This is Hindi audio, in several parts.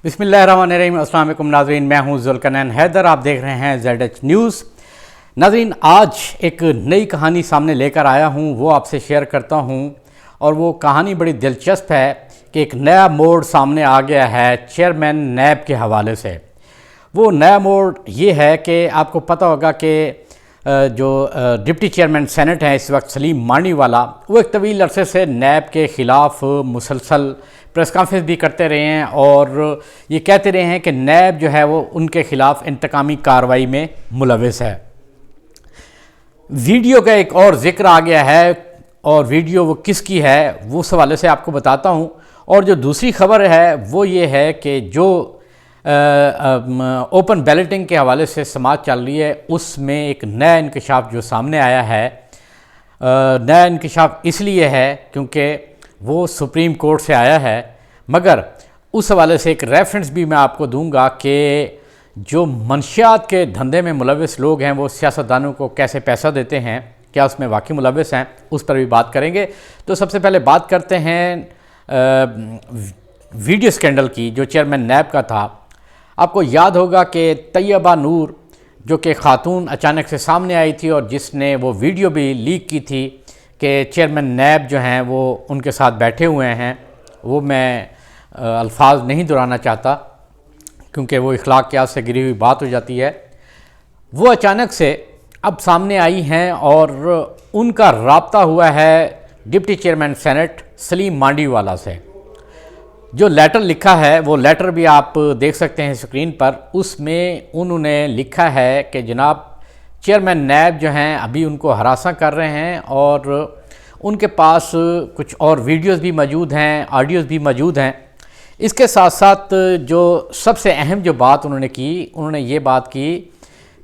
बिस्मिल्लाहिर्रहमानिर्रहीम। अस्सलाम वालेकुम नाज़रीन, मैं हूं ज़ुल्करनैन हैदर। आप देख रहे हैं ZH न्यूज़। नाज़रीन, आज एक नई कहानी सामने लेकर आया हूं, वो आपसे शेयर करता हूं। और वो कहानी बड़ी दिलचस्प है कि एक नया मोड़ सामने आ गया है चेयरमैन नैब के हवाले से। वो नया मोड़ ये है कि आपको पता होगा कि जो डिप्टी चेयरमैन सेनेट हैं इस वक्त सलीम मांडीवाला, वो एक तवील अरसे से नैब के ख़िलाफ़ मुसलसल प्रेस कॉन्फ्रेंस भी करते रहे हैं और ये कहते रहे हैं कि नैब जो है वो उनके ख़िलाफ़ इंतकामी कार्रवाई में मुलविस है। वीडियो का एक और ज़िक्र आ गया है और वीडियो वो किसकी है वो उस हवाले से आपको बताता हूँ। और जो दूसरी खबर है वो ये है कि जो ओपन बैलेटिंग के हवाले से समाज चल रही है, उसमें एक नया इंकशाफ जो सामने आया है। नया इंकशाफ इसलिए है क्योंकि वो सुप्रीम कोर्ट से आया है, मगर उस हवाले से एक रेफरेंस भी मैं आपको दूंगा कि जो मंशियात के धंधे में मुलविस लोग हैं वो सियासतदानों को कैसे पैसा देते हैं, क्या उसमें वाकई मुलविस हैं, उस पर भी बात करेंगे। तो सबसे पहले बात करते हैं वीडियो स्कैंडल की जो चेयरमैन नैब का था। आपको याद होगा कि तैयबा नूर जो कि ख़ातून अचानक से सामने आई थी और जिसने वो वीडियो भी लीक की थी कि चेयरमैन नैब जो हैं वो उनके साथ बैठे हुए हैं, वो मैं अल्फाज नहीं दोहराना चाहता क्योंकि वो इखलाक के से गिरी हुई बात हो जाती है। वो अचानक से अब सामने आई हैं और उनका राब्ता हुआ है deputy chairman senate Salim Mandviwalla से। जो लेटर लिखा है वो लेटर भी आप देख सकते हैं स्क्रीन पर। उसमें उन्होंने लिखा है कि जनाब चेयरमैन नैब जो हैं अभी उनको हरासा कर रहे हैं और उनके पास कुछ और वीडियोस भी मौजूद हैं, ऑडियोज़ भी मौजूद हैं। इसके साथ साथ जो सबसे अहम जो बात उन्होंने की, उन्होंने ये बात की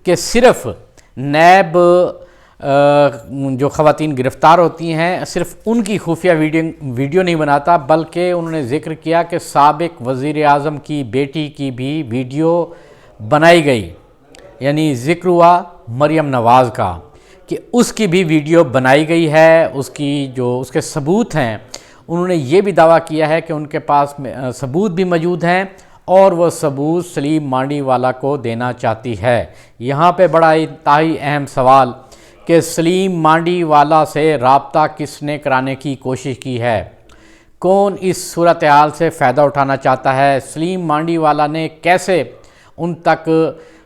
कि सिर्फ़ नैब जो ख़वातीन गिरफ़्तार होती हैं सिर्फ़ उनकी खुफिया वीडियो नहीं बनाता, बल्कि उन्होंने ज़िक्र किया कि साबिक़ वज़ीर आज़म की बेटी की भी वीडियो बनाई गई। यानी ज़िक्र हुआ मरियम नवाज़ का कि उसकी भी वीडियो बनाई गई है। उसकी जो उसके सबूत हैं, उन्होंने ये भी दावा किया है कि उनके पास सबूत भी मौजूद हैं और वह सबूत सलीम मांडीवाला को देना चाहती है। यहाँ पे बड़ा इंतहाई अहम सवाल कि सलीम मांडीवाला से रब्ता किसने कराने की कोशिश की है, कौन इस सूरत हाल से फ़ायदा उठाना चाहता है, सलीम मांडीवाला ने कैसे उन तक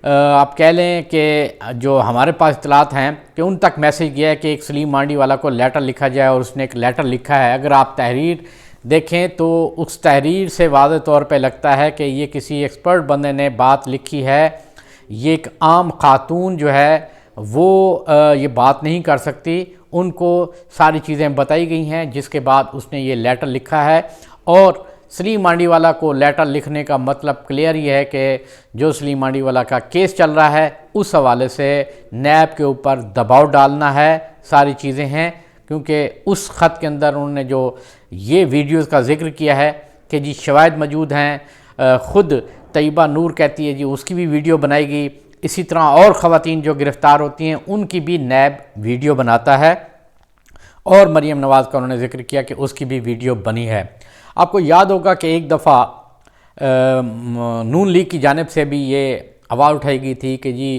आप कह लें कि जो हमारे पास इतलात हैं कि उन तक मैसेज गया है कि एक सलीम मांडीवाला को लेटर लिखा जाए और उसने एक लेटर लिखा है। अगर आप तहरीर देखें तो उस तहरीर से वाज़ेह तौर पे लगता है कि ये किसी एक्सपर्ट बंदे ने बात लिखी है। ये एक आम खातून जो है वो ये बात नहीं कर सकती। उनको सारी चीज़ें बताई गई हैं जिसके बाद उसने ये लेटर लिखा है। और सलीम मांडीवाला को लेटर लिखने का मतलब क्लियर ही है कि जो सलीम मांडीवाला का केस चल रहा है उस हवाले से नैब के ऊपर दबाव डालना है, सारी चीज़ें हैं। क्योंकि उस ख़त के अंदर उन्होंने जो ये वीडियोज़ का जिक्र किया है कि जी शवाहिद मौजूद हैं, ख़ुद तैयबा नूर कहती है जी उसकी भी वीडियो बनाएगी। इसी तरह और ख़वातीन जो गिरफ़्तार होती हैं उनकी भी नैब वीडियो बनाता है और मरियम नवाज़ का उन्होंने जिक्र किया कि उसकी भी वीडियो बनी है। आपको याद होगा कि एक दफ़ा नून लीग की जानिब से भी ये आवाज़ उठाई गई थी कि जी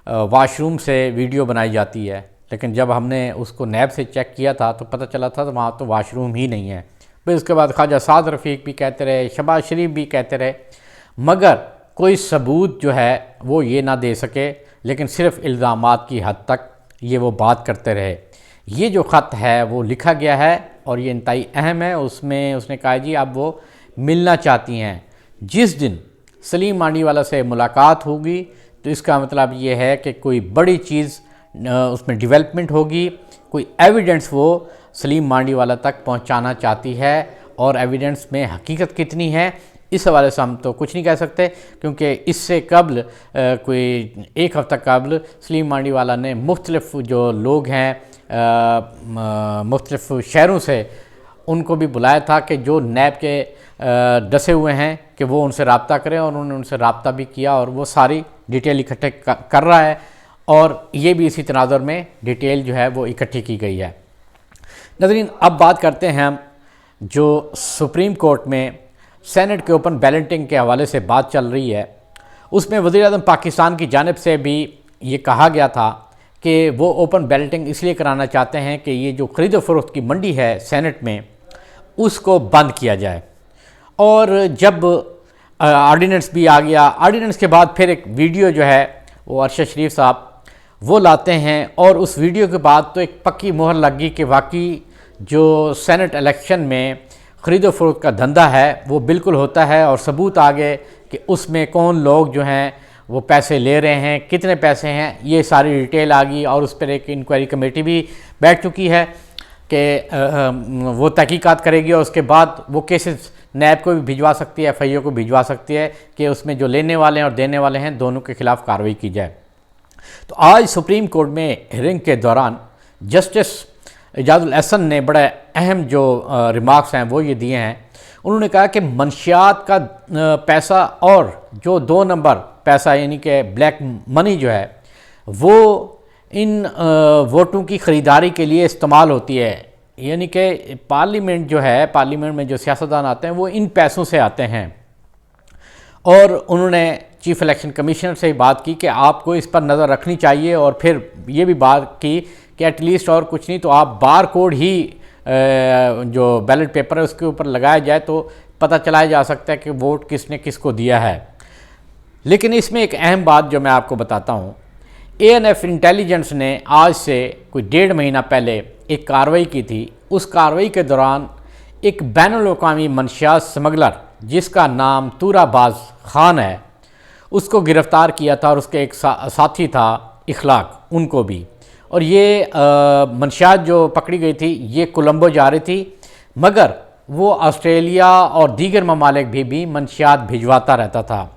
वाशरूम से वीडियो बनाई जाती है, लेकिन जब हमने उसको नैब से चेक किया था तो पता चला था तो वहाँ तो वाशरूम ही नहीं है। फिर उसके बाद ख्वाजा साद रफ़ीक भी कहते रहे, शहबाज शरीफ भी कहते रहे, मगर कोई सबूत जो है वो ये ना दे सके, लेकिन सिर्फ़ इल्ज़ामात की हद तक ये वो बात करते रहे। ये जो ख़त है वो लिखा गया है और ये इंतहाई अहम है। उसमें उसने कहा जी अब वो मिलना चाहती हैं। जिस दिन सलीम मांडीवाला से मुलाकात होगी तो इसका मतलब ये है कि कोई बड़ी चीज़ उसमें डेवलपमेंट होगी, कोई एविडेंस वो सलीम मांडीवाला तक पहुंचाना चाहती है। और एविडेंस में हकीकत कितनी है इस हवाले से हम तो कुछ नहीं कह सकते, क्योंकि इससे कबल कोई एक हफ़्ता कबल सलीम मांडीवाला ने मुख्तलिफ़ जो लोग हैं मुख्तलिफ़ शहरों से उनको भी बुलाया था कि जो नैब के डसे हुए हैं कि वो उनसे रब्ता करें, और उन्होंने उनसे रब्ता भी किया और वो सारी डिटेल इकट्ठे कर रहा है और ये भी इसी तनाज़ुर में डिटेल जो है वो इकट्ठी की गई है। नाज़रीन, अब बात करते हैं हम जो सुप्रीम कोर्ट में सेनेट के ओपन बैलेटिंग के हवाले से बात चल रही है, उसमें वज़ीर-ए-आज़म पाकिस्तान की जानिब से भी ये कहा गया था कि वो ओपन बैलेटिंग इसलिए कराना चाहते हैं कि ये जो ख़रीद व फ़रोख्त की मंडी है सेनेट में, उसको बंद किया जाए। और जब आर्डीनेंस भी आ गया, आर्डीनेंस के बाद फिर एक वीडियो जो है वो अरशद शरीफ साहब वो लाते हैं, और उस वीडियो के बाद तो एक पक्की मोहर लग गई कि वाकई जो सेनेट इलेक्शन में ख़रीद व फ़रोख्त का धंधा है वो बिल्कुल होता है, और सबूत आ गए कि उसमें कौन लोग जो हैं वो पैसे ले रहे हैं, कितने पैसे हैं, ये सारी डिटेल आ गई। और उस पर एक इंक्वायरी कमेटी भी बैठ चुकी है कि वो तहकीकात करेगी, और उसके बाद वो केसेस नैब को भी भिजवा सकती है, FIO को भिजवा सकती है कि उसमें जो लेने वाले हैं और देने वाले हैं दोनों के ख़िलाफ़ कार्रवाई की जाए। तो आज सुप्रीम कोर्ट में हियरिंग के दौरान जस्टिस इजाज़ुल एहसन ने बड़े अहम जो रिमार्क्स हैं वो ये दिए हैं। उन्होंने कहा कि मंशियात का पैसा और जो 2 नंबर पैसा यानी कि ब्लैक मनी जो है वो इन वोटों की ख़रीदारी के लिए इस्तेमाल होती है, यानी कि पार्लियामेंट जो है, पार्लियामेंट में जो सियासतदान आते हैं वो इन पैसों से आते हैं। और उन्होंने चीफ इलेक्शन कमिश्नर से बात की कि आपको इस पर नज़र रखनी चाहिए, और फिर ये भी बात की कि एटलीस्ट और कुछ नहीं तो आप बार कोड ही जो बैलेट पेपर है उसके ऊपर लगाया जाए तो पता चलाया जा सकता है कि वोट किसने किसको दिया है। लेकिन इसमें एक अहम बात जो मैं आपको बताता हूँ, ANF इंटेलिजेंस ने आज से कोई 1.5 महीना पहले एक कार्रवाई की थी। उस कार्रवाई के दौरान एक बैनुल-अक़वामी मंशियात स्मगलर जिसका नाम तूराबाज खान है उसको गिरफ़्तार किया था, और उसके एक साथी था इखलाक, उनको भी। और ये मंशियात जो पकड़ी गई थी ये कोलंबो जा रही थी, मगर वो ऑस्ट्रेलिया और दीगर ममालिक भी मंशियात भिजवाता रहता था।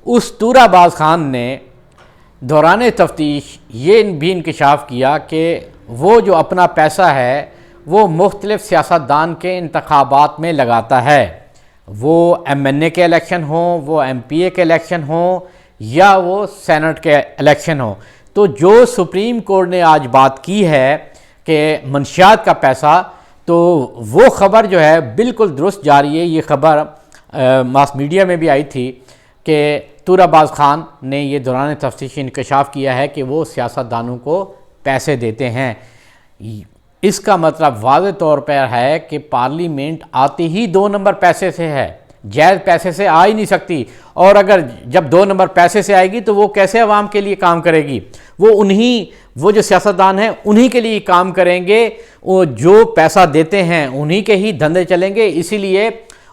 उस तूराबाज खान ने दौरान तफ्तीश ये भी इंकशाफ किया कि वो जो अपना पैसा है वो मुख्तलिफ़ सियासतदान के इंतखाबात में लगाता है, वो MNA के इलेक्शन हो, वो MPA के इलेक्शन हो, या वो सेनेट के इलेक्शन हो। तो जो सुप्रीम कोर्ट ने आज बात की है कि मंशियात का पैसा, तो वो ख़बर जो है बिल्कुल दुरुस्त जा रही है। ये ख़बर मास मीडिया में भी आई थी कि तूराबाज खान ने ये दौरान तफ्तीश इंकशाफ किया है कि वो सियासतदानों को पैसे देते हैं। इसका मतलब वाज़ेह तौर पर है कि पार्लियामेंट आते ही 2 नंबर पैसे से है, जायज़ पैसे से आ ही नहीं सकती। और अगर जब 2 नंबर पैसे से आएगी तो वो कैसे अवाम के लिए काम करेगी? वो जो सियासतदान हैं उन्हीं के लिए काम करेंगे, वो जो पैसा देते हैं उन्हीं के ही धंधे चलेंगे। इसीलिए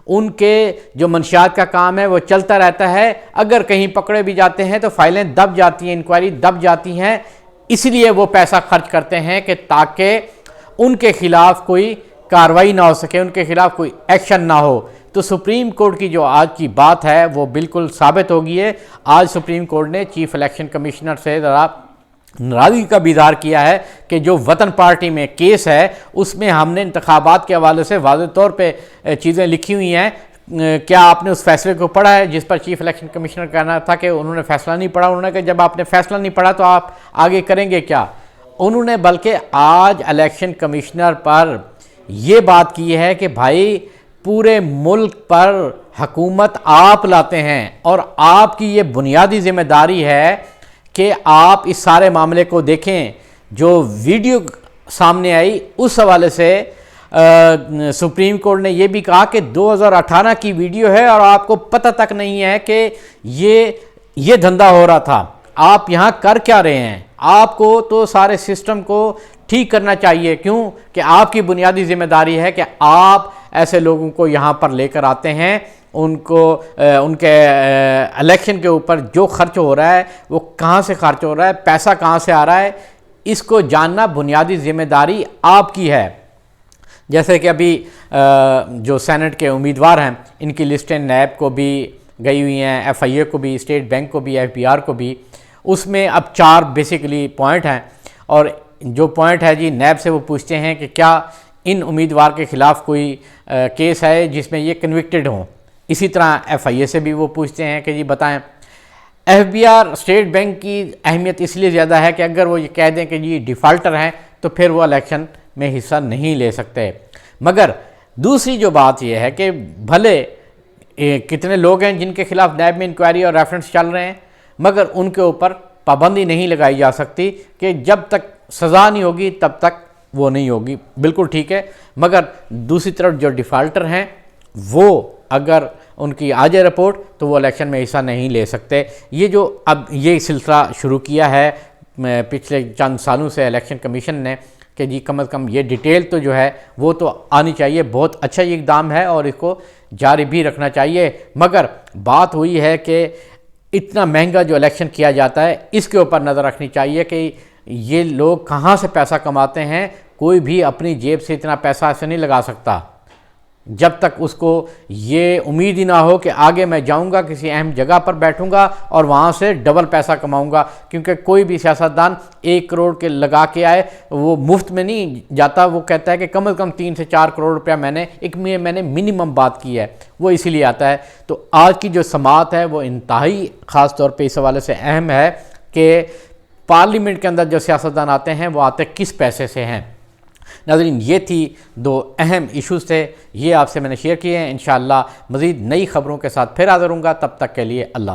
उनके जो मंशियात का काम है वो चलता रहता है। अगर कहीं पकड़े भी जाते हैं तो फाइलें दब जाती हैं, इंक्वायरी दब जाती हैं। इसलिए वो पैसा खर्च करते हैं कि ताकि उनके ख़िलाफ़ कोई कार्रवाई ना हो सके, उनके ख़िलाफ़ कोई एक्शन ना हो। तो सुप्रीम कोर्ट की जो आज की बात है वो बिल्कुल साबित हो गई है। आज सुप्रीम कोर्ट ने चीफ इलेक्शन कमिश्नर से ज़रा नाराज़गी का भी इज़हार किया है कि जो वतन पार्टी में केस है उसमें हमने इंतखाबात के हवाले से वाज़ेह तौर पे चीज़ें लिखी हुई हैं। क्या आपने उस फैसले को पढ़ा है? जिस पर चीफ इलेक्शन कमिश्नर कहना था कि उन्होंने फ़ैसला नहीं पढ़ा। उन्होंने कहा जब आपने फ़ैसला नहीं पढ़ा तो आप आगे करेंगे क्या? उन्होंने बल्कि आज इलेक्शन कमिश्नर पर ये बात की है कि भाई पूरे मुल्क पर हुकूमत आप लाते हैं और आपकी ये बुनियादी ज़िम्मेदारी है कि आप इस सारे मामले को देखें। जो वीडियो सामने आई उस हवाले से सुप्रीम कोर्ट ने यह भी कहा कि 2018 की वीडियो है और आपको पता तक नहीं है कि ये धंधा हो रहा था। आप यहाँ कर क्या रहे हैं? आपको तो सारे सिस्टम को ठीक करना चाहिए। क्यों कि आपकी बुनियादी जिम्मेदारी है कि आप ऐसे लोगों को यहाँ पर लेकर आते हैं, उनको उनके इलेक्शन के ऊपर जो खर्च हो रहा है वो कहाँ से खर्च हो रहा है, पैसा कहाँ से आ रहा है, इसको जानना बुनियादी जिम्मेदारी आपकी है। जैसे कि अभी जो सेनेट के उम्मीदवार हैं इनकी लिस्टें नैब को भी गई हुई हैं, FIA को भी, स्टेट बैंक को भी, FBR को भी। उसमें अब 4 बेसिकली पॉइंट हैं और जो पॉइंट है जी नैब से वो पूछते हैं कि क्या इन उम्मीदवार के ख़िलाफ़ कोई केस है जिसमें ये कन्विक्टेड हों। इसी तरह FIA से भी वो पूछते हैं कि जी बताएं। FBR स्टेट बैंक की अहमियत इसलिए ज़्यादा है कि अगर वो ये कह दें कि जी डिफ़ाल्टर हैं तो फिर वो इलेक्शन में हिस्सा नहीं ले सकते। मगर दूसरी जो बात यह है कि भले कितने लोग हैं जिनके खिलाफ नैब में इंक्वायरी और रेफरेंस चल रहे हैं, मगर उनके ऊपर पाबंदी नहीं लगाई जा सकती कि जब तक सज़ा नहीं होगी तब तक वो नहीं होगी। बिल्कुल ठीक है, मगर दूसरी तरफ जो डिफ़ाल्टर हैं वो अगर उनकी आ जाए रिपोर्ट तो वो इलेक्शन में हिस्सा नहीं ले सकते। ये जो अब ये सिलसिला शुरू किया है पिछले चंद सालों से इलेक्शन कमीशन ने कि जी कम अज़ कम ये डिटेल तो जो है वो तो आनी चाहिए, बहुत अच्छा ये इक़दाम है और इसको जारी भी रखना चाहिए। मगर बात हुई है कि इतना महंगा जो इलेक्शन किया जाता है इसके ऊपर नज़र रखनी चाहिए कि ये लोग कहाँ से पैसा कमाते हैं। कोई भी अपनी जेब से इतना पैसा ऐसे नहीं लगा सकता जब तक उसको ये उम्मीद ही ना हो कि आगे मैं जाऊंगा किसी अहम जगह पर बैठूंगा और वहाँ से डबल पैसा कमाऊंगा। क्योंकि कोई भी सियासतदान 1 करोड़ के लगा के आए वो मुफ्त में नहीं जाता, वो कहता है कि कम से कम 3 से 4 करोड़ रुपया मैंने मिनिमम बात की है, वो इसीलिए आता है। तो आज की जो समाअत है वो इंतहाई ख़ास तौर पर इस हवाले से अहम है कि पार्लियामेंट के अंदर जो सियासतदान आते हैं वो आते किस पैसे से हैं। नाज़रीन, ये थी 2 अहम इश्यूज़ थे, ये आपसे मैंने शेयर किए हैं। इंशाअल्लाह मज़ीद नई ख़बरों के साथ फिर हाज़िर होऊंगा, तब तक के लिए अल्लाह।